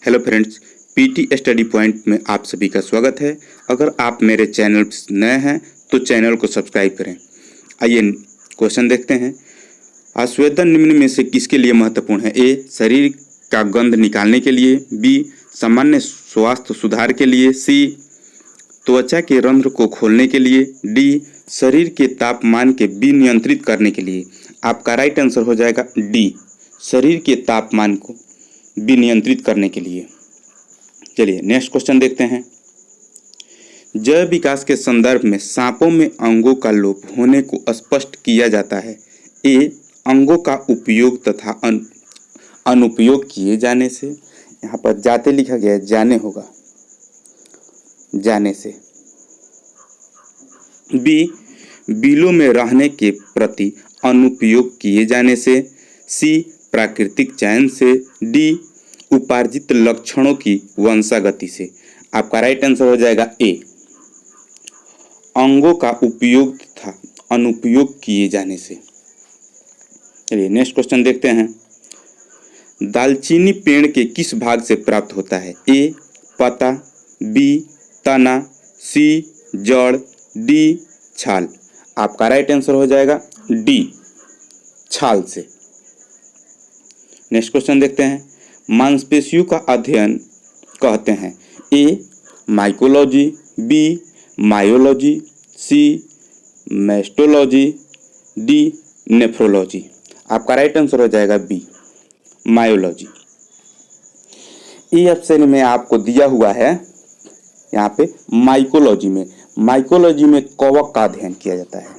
Hello friends, PT study point में आप सभी का स्वागत है। अगर आप मेरे चैनल पर नए हैं तो चैनल को सब्सक्राइब करें। आइए क्वेश्चन देखते हैं। आस्वेदन निम्न में से किसके लिए महत्वपूर्ण है? ए. शरीर का गंध निकालने के लिए। बी. सामान्य स्वास्थ्य सुधार के लिए। सी. त्वचा के रंध्र को खोलने के लिए। डी. शरीर के तापमान के विनियंत्रित करने के लिए। आपका राइट आंसर हो जाएगा डी, शरीर के तापमान को विनियंत्रित करने के लिए। चलिए नेक्स्ट क्वेश्चन देखते हैं। जैव विकास के संदर्भ में सांपों में अंगों का लोप होने को स्पष्ट किया जाता है। ए. अंगों का उपयोग तथा अनुपयोग किए जाने से। यहाँ पर जाते लिखा गया है, जाने होगा, जाने से। बी. बिलों में रहने के प्रति अनुपयोग किए जाने से। सी. प्राकृतिक चयन से। डी. उपार्जित लक्षणों की वंशागति से। आपका राइट आंसर हो जाएगा ए, अंगों का उपयोग तथा अनुपयोग किए जाने से। चलिए नेक्स्ट क्वेश्चन देखते हैं। दालचीनी पेड़ के किस भाग से प्राप्त होता है? ए. पत्ता। बी. तना। सी. जड़। डी. छाल। आपका राइट आंसर हो जाएगा डी, छाल से। नेक्स्ट क्वेश्चन देखते हैं। मांसपेशियों का अध्ययन कहते हैं। ए. माइकोलॉजी। बी. मायोलॉजी। सी. मैस्टोलॉजी। डी. नेफ्रोलॉजी। आपका राइट आंसर हो जाएगा बी, मायोलॉजी। ई ऑप्शन में आपको दिया हुआ है यहाँ पे माइकोलॉजी में। माइकोलॉजी में कवक का अध्ययन किया जाता है,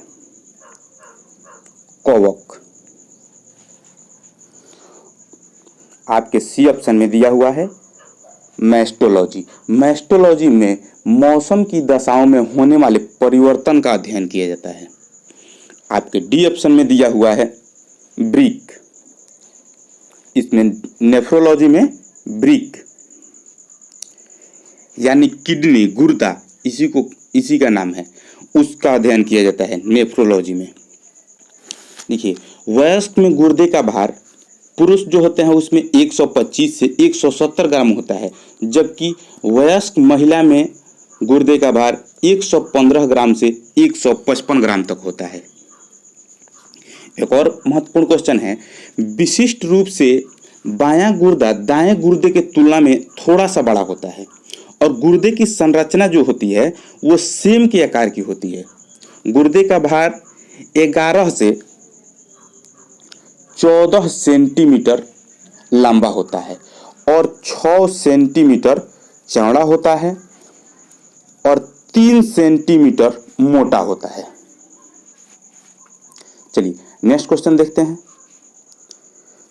कवक। आपके सी ऑप्शन में दिया हुआ है मैस्टोलॉजी। मैस्टोलॉजी में मौसम की दशाओं में होने वाले परिवर्तन का अध्ययन किया जाता है। आपके डी ऑप्शन में दिया हुआ है ब्रिक। इसमें नेफ्रोलॉजी में ब्रिक यानी किडनी, गुर्दा, इसी का नाम है, उसका अध्ययन किया जाता है नेफ्रोलॉजी में। देखिए, वयस्क में गुर्दे का भार पुरुष जो होते हैं उसमें 125 से 170 ग्राम होता है, जबकि वयस्क महिला में गुर्दे का भार 115 ग्राम से 155 ग्राम तक होता है। एक और महत्वपूर्ण क्वेश्चन है, विशिष्ट रूप से बायां गुर्दा दाएं गुर्दे के तुलना में थोड़ा सा बड़ा होता है और गुर्दे की संरचना जो होती है वो सेम के आकार की होती है। गुर्दे का भार 11 से 14 सेंटीमीटर लंबा होता है और 6 सेंटीमीटर चौड़ा होता है और 3 सेंटीमीटर मोटा होता है। चलिए नेक्स्ट क्वेश्चन देखते हैं।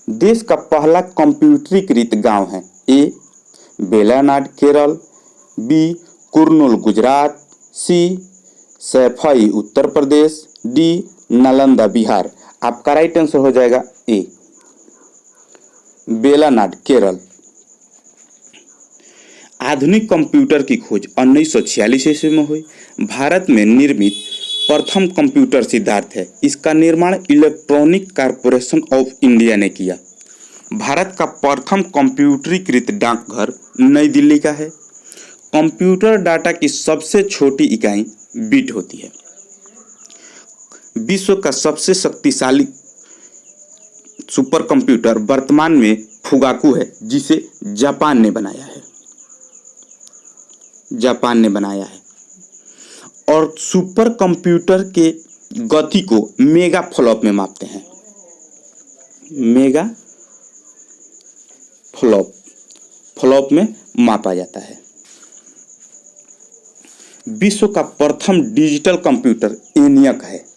देश का पहला कंप्यूटरीकृत गांव है। ए. बेलानाड केरल। बी. कुर्नूल गुजरात। सी. सैफई उत्तर प्रदेश। डी. नालंदा बिहार। आपका राइट आंसर हो जाएगा ए, बेलानाड केरल। आधुनिक कंप्यूटर की खोज 1946 ईस्वी में हुई। भारत में निर्मित प्रथम कंप्यूटर सिद्धार्थ है। इसका निर्माण इलेक्ट्रॉनिक कॉर्पोरेशन ऑफ इंडिया ने किया। भारत का प्रथम कंप्यूटरीकृत डाकघर नई दिल्ली का है। कंप्यूटर डाटा की सबसे छोटी इकाई बिट होती है। विश्व का सबसे शक्तिशाली सुपर कंप्यूटर वर्तमान में फुगाकू है, जिसे जापान ने बनाया है। जापान ने बनाया है और सुपर कंप्यूटर के गति को मेगा फ्लॉप में मापते हैं। मेगा फ्लॉप में मापा जाता है। विश्व का प्रथम डिजिटल कंप्यूटर एनियक है।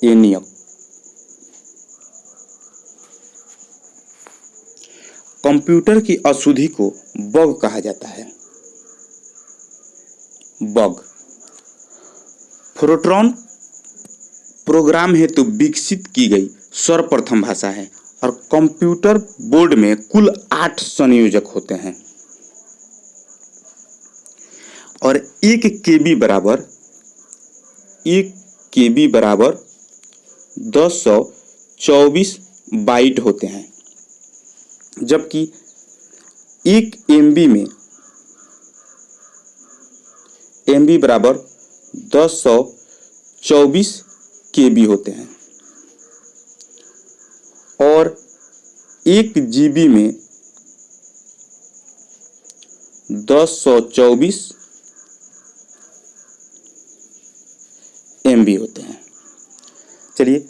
एनियक। कंप्यूटर की अशुद्धि को बग कहा जाता है। बग फोर्ट्रॉन प्रोग्राम हेतु विकसित की गई सर्वप्रथम भाषा है और कंप्यूटर बोर्ड में कुल 8 संयोजक होते हैं और 1 केबी बराबर 10 24 बाइट होते हैं, जबकि 1 MB में MB बराबर 1024 KB होते हैं और 1 GB में 1024 MB होते हैं। चलिए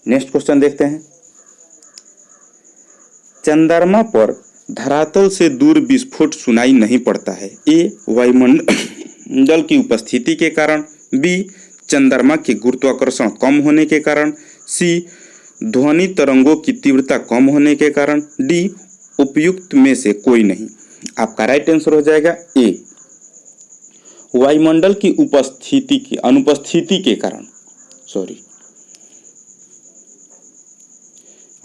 नेक्स्ट क्वेश्चन देखते हैं। चंद्रमा पर धरातल से दूर विस्फोट सुनाई नहीं पड़ता है। ए, वायुमंडल की उपस्थिति के कारण, बी, चंद्रमा के गुरुत्वाकर्षण कम होने के कारण, सी, ध्वनि तरंगों की तीव्रता कम होने के कारण, डी, उपयुक्त में से कोई नहीं। आपका राइट आंसर हो जाएगा ए, वायुमंडल की अनुपस्थिति के कारण।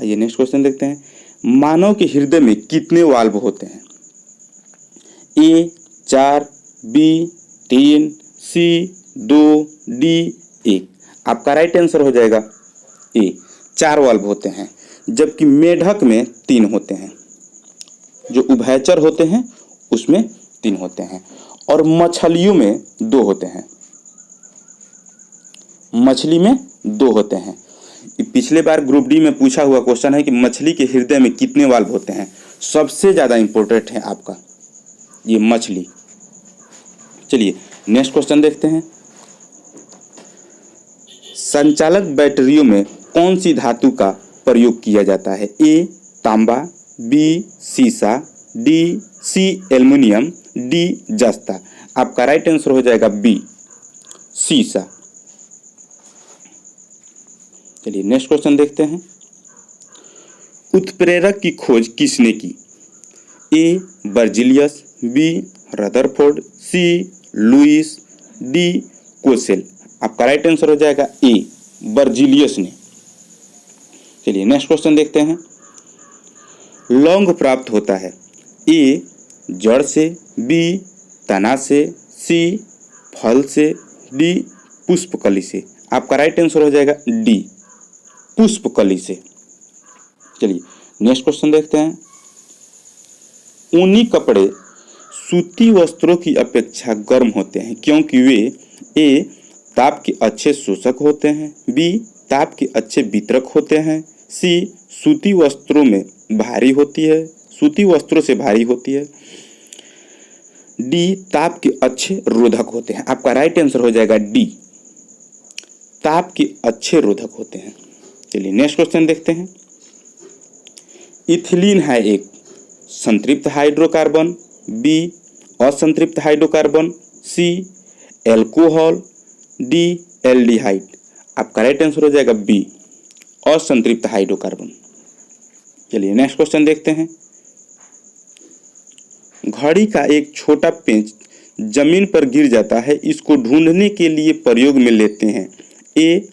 आइए नेक्स्ट क्वेश्चन देखते हैं। मानव के हृदय में कितने वाल्व होते हैं? ए 4, बी 3, सी 2, डी 1। आपका राइट आंसर हो जाएगा ए, 4 वाल्व होते हैं, जबकि मेढक में 3 होते हैं। जो उभयचर होते हैं उसमें 3 होते हैं और मछलियों में 2 होते हैं। मछली में 2 होते हैं। पिछले बार ग्रुप डी में पूछा हुआ क्वेश्चन है कि मछली के हृदय में कितने वाल्व होते हैं। सबसे ज़्यादा इंपॉर्टेंट है आपका ये मछली। चलिए नेक्स्ट क्वेश्चन देखते हैं। संचालक बैटरियों में कौन सी धातु का प्रयोग किया जाता है? ए, तांबा, बी, सीसा, डी, सी, एल्युमिनियम, डी, जस्ता। आपका राइट आंसर हो जाएगा बी, सीसा। चलिए नेक्स्ट क्वेश्चन देखते हैं। उत्प्रेरक की खोज किसने की? ए, बर्जिलियस, बी, रदरफोर्ड, सी, लुइस, डी, कोसेल। आपका राइट आंसर हो जाएगा ए, बर्जिलियस ने। चलिए नेक्स्ट क्वेश्चन देखते हैं। लौंग प्राप्त होता है ए, जड़ से, बी, तना से, सी, फल से, डी, पुष्पकली से। आपका राइट आंसर हो जाएगा डी, पुष्पकली से। चलिए नेक्स्ट क्वेश्चन देखते हैं। ऊनी कपड़े सूती वस्त्रों की अपेक्षा गर्म होते हैं क्योंकि वे ए, ताप के अच्छे शोषक होते हैं, बी, ताप के अच्छे वितरक होते हैं, सी, सूती वस्त्रों से भारी होती है, डी, ताप के अच्छे रोधक होते हैं। आपका राइट आंसर हो जाएगा डी, ताप के अच्छे रोधक होते हैं। चलिए नेक्स्ट क्वेश्चन देखते हैं। इथिलीन है एक संतृप्त हाइड्रोकार्बन, बी, असंतृप्त हाइड्रोकार्बन, सी, एल्कोहल, डी, एल्डिहाइड। आपका राइट आंसर हो जाएगा बी, असंतृप्त हाइड्रोकार्बन। चलिए नेक्स्ट क्वेश्चन देखते हैं। घड़ी का एक छोटा पेंच जमीन पर गिर जाता है, इसको ढूंढने के लिए प्रयोग में लेते हैं। ए,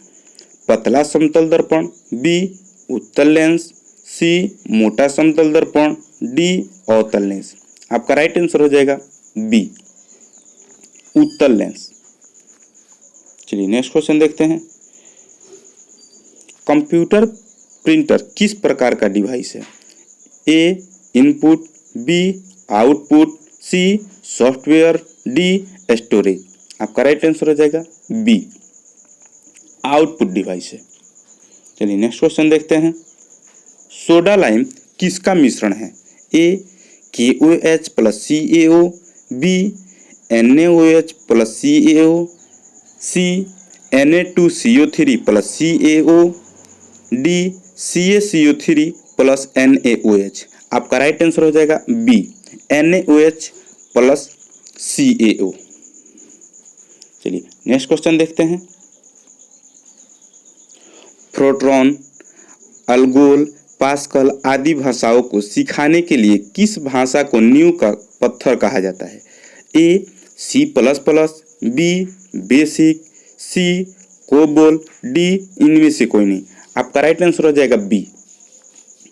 पतला समतल दर्पण, बी, उत्तल लेंस, सी, मोटा समतल दर्पण, डी, अवतल लेंस। आपका राइट आंसर हो जाएगा बी, उत्तल लेंस। चलिए नेक्स्ट क्वेश्चन देखते हैं। कंप्यूटर प्रिंटर किस प्रकार का डिवाइस है? ए, इनपुट, बी, आउटपुट, सी, सॉफ्टवेयर, डी, स्टोरेज। आपका राइट आंसर हो जाएगा बी, आउटपुट डिवाइस है। चलिए नेक्स्ट क्वेश्चन देखते हैं। सोडा लाइम किसका मिश्रण है? A, KOH plus CaO, B, NaOH plus CaO, C, Na2CO3 plus CaO, D, CaCO3 plus NaOH। आपका राइट आंसर हो जाएगा बी, NaOH प्लस CaO। चलिए नेक्स्ट क्वेश्चन देखते हैं। फोर्ट्रॉन, अल्गोल, पास्कल आदि भाषाओं को सिखाने के लिए किस भाषा को नींव का पत्थर कहा जाता है? ए, C++, बी, बेसिक, सी, कोबोल, डी, इनमें से कोई नहीं। आपका राइट आंसर हो जाएगा बी,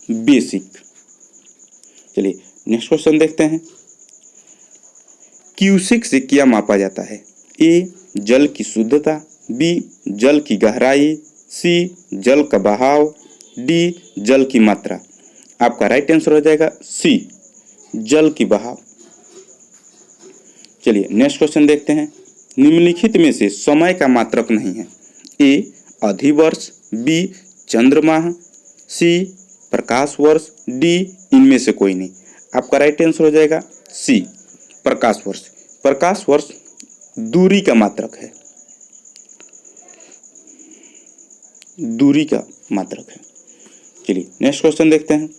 बेसिक। चलिए नेक्स्ट क्वेश्चन देखते हैं। क्यूसेक से क्या मापा जाता है? ए, जल की शुद्धता, बी, जल की गहराई, सी, जल का बहाव, डी जल की मात्रा। आपका राइट आंसर हो जाएगा सी जल की बहाव। चलिए नेक्स्ट क्वेश्चन देखते हैं। निम्नलिखित में से समय का मात्रक नहीं है। ए अधिवर्ष, बी चंद्रमाह, सी प्रकाश वर्ष, डी इनमें से कोई नहीं। आपका राइट आंसर हो जाएगा सी प्रकाश वर्ष। प्रकाश वर्ष दूरी का मात्रक है, दूरी का मात्रक है। चलिए नेक्स्ट क्वेश्चन देखते हैं।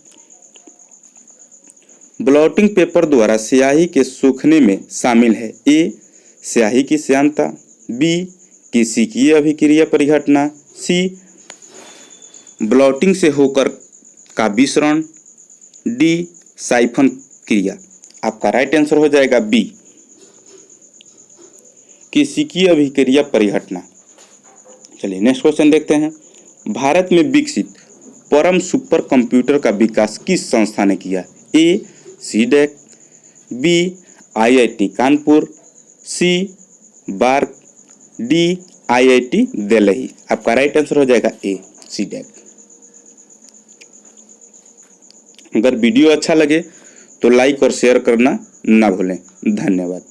ब्लॉटिंग पेपर द्वारा स्याही के सूखने में शामिल है। ए स्याही की श्यानता, बी केशिकीय अभिक्रिया परिघटना, सी ब्लॉटिंग से होकर का विसरण, डी साइफन क्रिया। आपका राइट आंसर हो जाएगा बी केशिकीय अभिक्रिया परिघटना। चलिए नेक्स्ट क्वेश्चन देखते हैं। भारत में विकसित परम सुपर कंप्यूटर का विकास किस संस्था ने किया? ए सीडेक, बी आईआईटी कानपुर, सी बार्क, डी आईआईटी दिल्ली। आपका राइट आंसर हो जाएगा ए सीडेक। अगर वीडियो अच्छा लगे तो लाइक और शेयर करना ना भूलें। धन्यवाद।